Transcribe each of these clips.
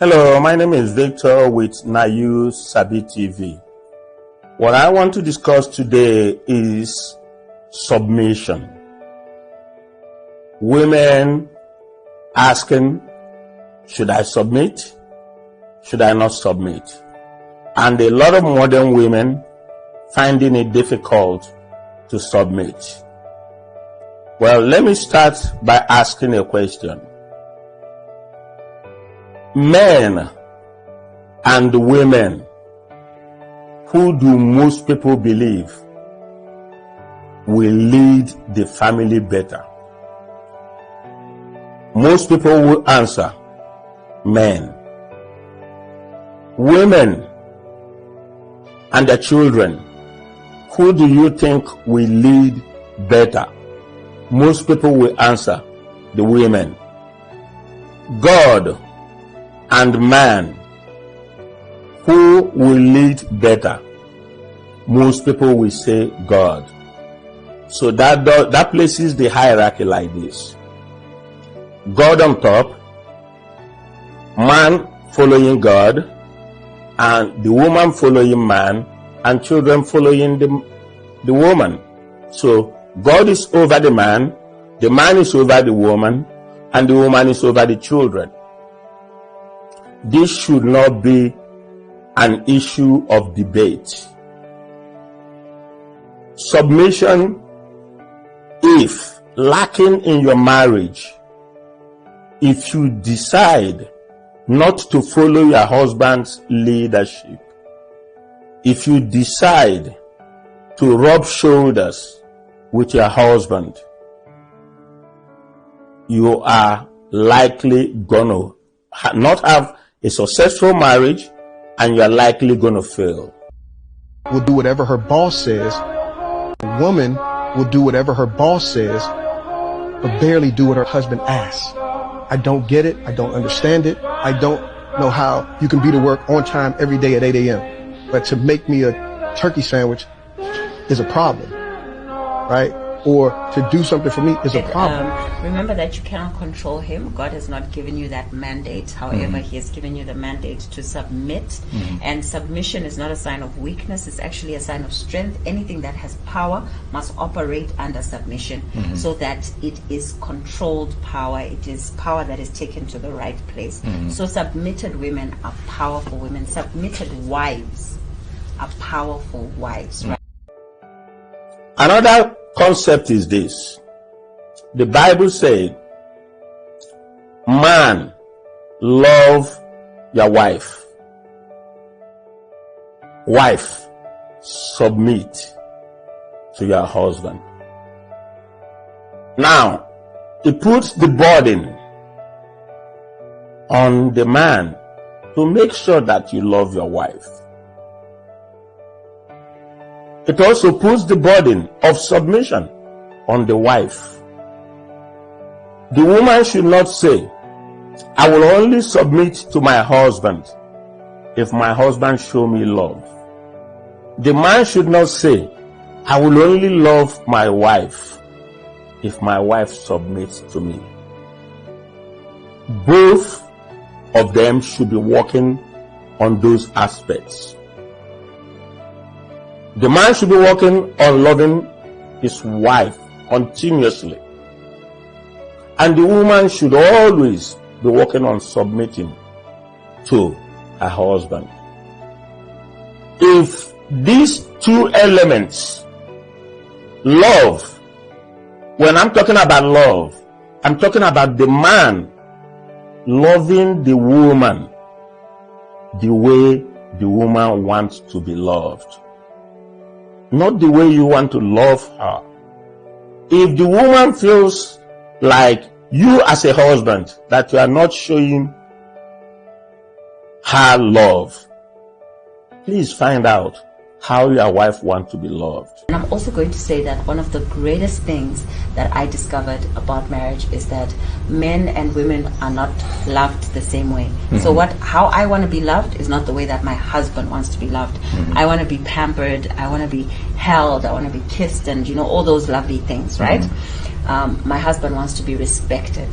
Hello, my name is Victor with Nayu Sabi TV. What I want to discuss today is submission. Women asking, should I submit? Should I not submit? And a lot of modern women finding it difficult to submit. Well, let me start by asking a question. Men and women, who do most people believe will lead the family better? Most people will answer men. Women and their children, who do you think will lead better? Most people will answer the women. God and man, who will lead better? Most people will say God. So that places the hierarchy like this: God on top, man following God, and the woman following man, and children following the woman. So God is over the man is over the woman, and the woman is over the children. This should not be an issue of debate. Submission, if lacking in your marriage, if you decide not to follow your husband's leadership, if you decide to rub shoulders with your husband, you are likely gonna not have a successful marriage, and you're likely going to fail. Will do whatever her boss says. A woman will do whatever her boss says, but barely do what her husband asks. I don't get it. I don't understand it. I don't know how you can be to work on time every day at 8 a.m. But to make me a turkey sandwich is a problem, right? Or to do something for me is a problem. Remember that you cannot control him. God has not given you that mandate. However, he has given you the mandate to submit. And submission is not a sign of weakness. It's actually a sign of strength. Anything that has power must operate under submission, so that it is controlled power. It is power that is taken to the right place. So submitted women are powerful women. Submitted wives are powerful wives. Right? Another concept is this: the Bible said, man, love your wife. Wife, submit to your husband. Now, it puts the burden on the man to make sure that you love your wife. It also puts the burden of submission on the wife. The woman should not say, I will only submit to my husband if my husband show me love. The man should not say, I will only love my wife if my wife submits to me. Both of them should be working on those aspects. The man should be working on loving his wife continuously. And the woman should always be working on submitting to her husband. If these two elements, love, when I'm talking about love, I'm talking about the man loving the woman the way the woman wants to be loved, not the way you want to love her. If the woman feels like you as a husband, that you are not showing her love, please find out how your wife wants to be loved. And I'm also going to say that one of the greatest things that I discovered about marriage is that men and women are not loved the same way. So how I want to be loved is not the way that my husband wants to be loved. I want to be pampered, I want to be held, I want to be kissed, and all those lovely things, right? my husband wants to be respected.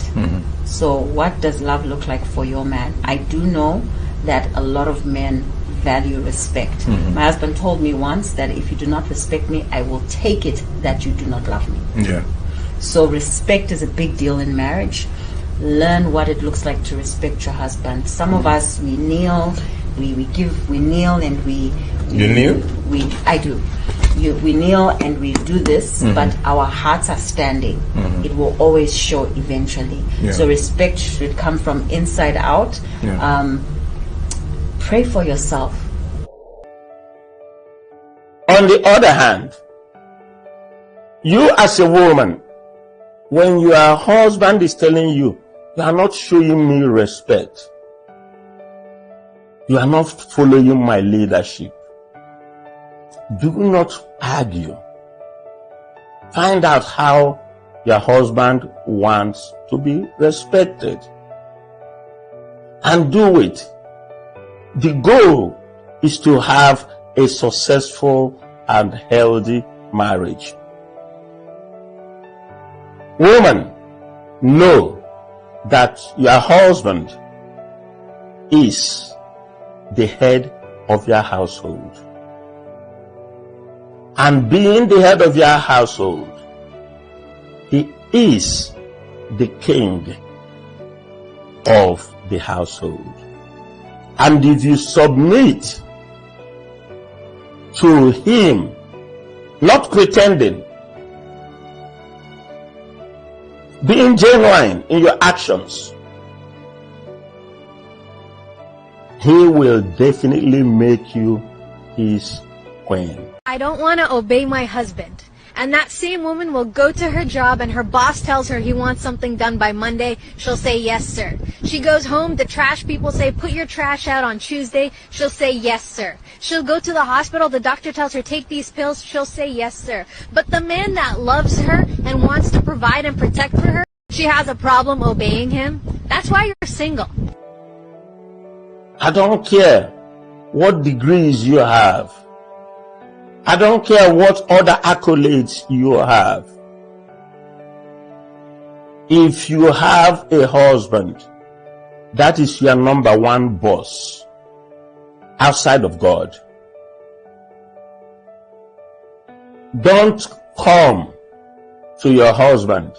So what does love look like for your man? I do know that a lot of men value respect. My husband told me once that if you do not respect me, I will take it that you do not love me. Yeah. So respect is a big deal in marriage. Learn what it looks like to respect your husband. Some of us, we kneel, we kneel and we... You kneel? I do. We kneel and we do this, but our hearts are standing. It will always show eventually. Yeah. So respect should come from inside out. Yeah. Pray for yourself. On the other hand, you as a woman, when your husband is telling you, you are not showing me respect, you are not following my leadership, do not argue. Find out how your husband wants to be respected and do it. The goal is to have a successful and healthy marriage. Woman, know that your husband is the head of your household. And being the head of your household, he is the king of the household. And if you submit to him, not pretending, being genuine in your actions, he will definitely make you his queen. I don't want to obey my husband. And that same woman will go to her job and her boss tells her he wants something done by Monday. She'll say, yes, sir. She goes home, the trash people say, put your trash out on Tuesday. She'll say, yes, sir. She'll go to the hospital, the doctor tells her, take these pills. She'll say, yes, sir. But the man that loves her and wants to provide and protect for her, she has a problem obeying him. That's why you're single. I don't care what degrees you have. I don't care what other accolades you have. If you have a husband, that is your number one boss outside of God. Don't come to your husband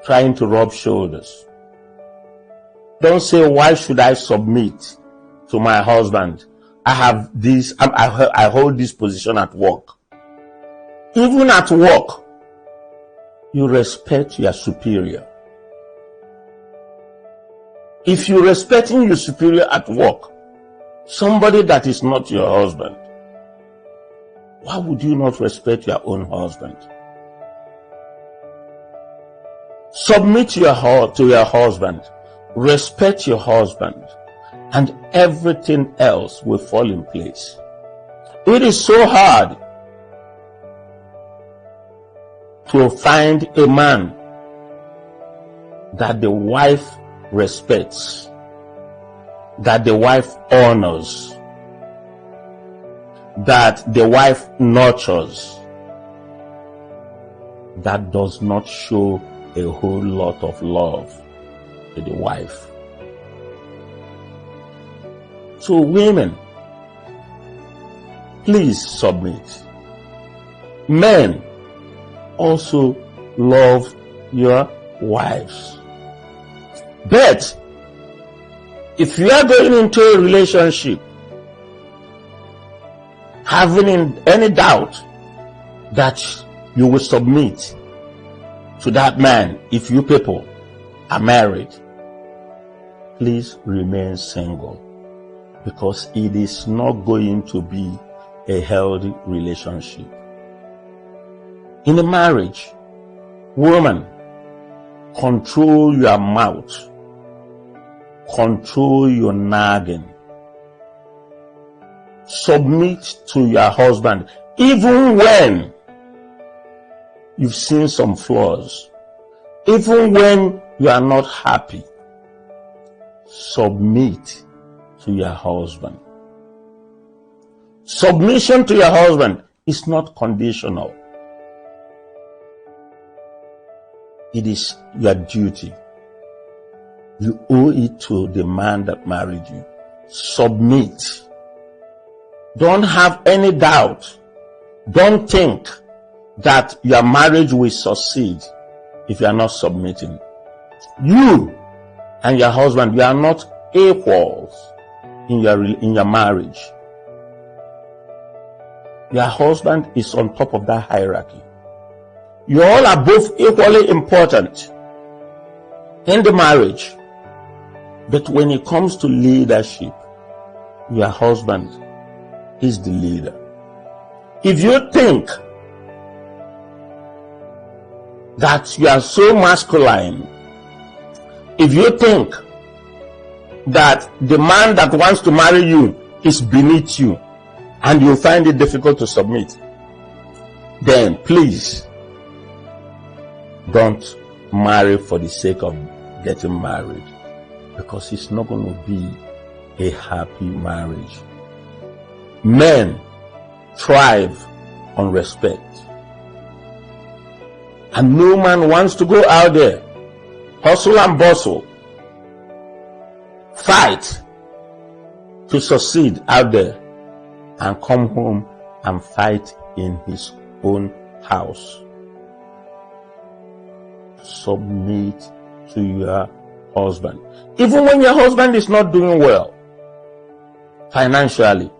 trying to rub shoulders. Don't say, why should I submit to my husband? I have this, I hold this position at work. Even at work, you respect your superior. If you're respecting your superior at work, somebody that is not your husband, why would you not respect your own husband? Submit to your husband, respect your husband, and everything else will fall in place. It is so hard to find a man that the wife respects, that the wife honors, that the wife nurtures, that does not show a whole lot of love to the wife. So women, please submit. Men, also love your wives. But if you are going into a relationship having any doubt that you will submit to that man if you people are married, please remain single, because it is not going to be a healthy relationship. In a marriage, woman, control your mouth, control your nagging, submit to your husband, even when you've seen some flaws, even when you are not happy. Submit to your husband. Submission to your husband is not conditional. It is your duty. You owe it to the man that married you. Submit. Don't have any doubt. Don't think that your marriage will succeed if you are not submitting. You and your husband, you are not equals in your marriage. Your husband is on top of that hierarchy. You all are both equally important in the marriage. But when it comes to leadership, your husband is the leader. If you think that you are so masculine, if you think that the man that wants to marry you is beneath you and you find it difficult to submit, then please don't marry for the sake of getting married, because it's not going to be a happy marriage. Men thrive on respect, and no man wants to go out there, hustle and bustle, fight to succeed out there, and come home and fight in his own house. Submit to your husband. Even when your husband is not doing well financially,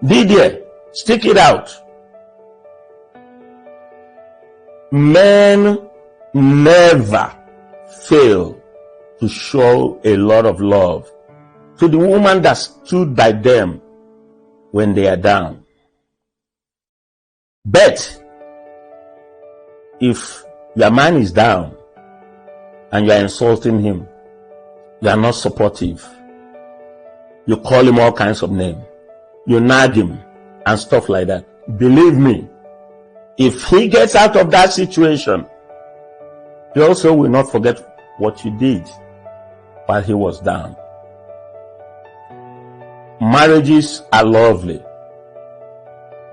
be there, stick it out. Men never fail to show a lot of love to the woman that stood by them when they are down. But if your man is down and you are insulting him, you are not supportive, you call him all kinds of names, you nag him and stuff like that, believe me, if he gets out of that situation, he also will not forget what you did while he was down. Marriages are lovely.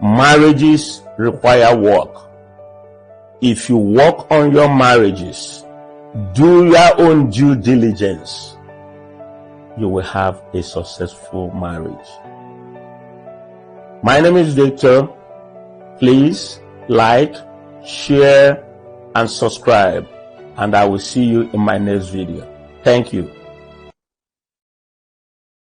Marriages require work. If you work on your marriages, do your own due diligence, you will have a successful marriage. My name is Victor. Please like, share, and subscribe, and I will see you in my next video. Thank you.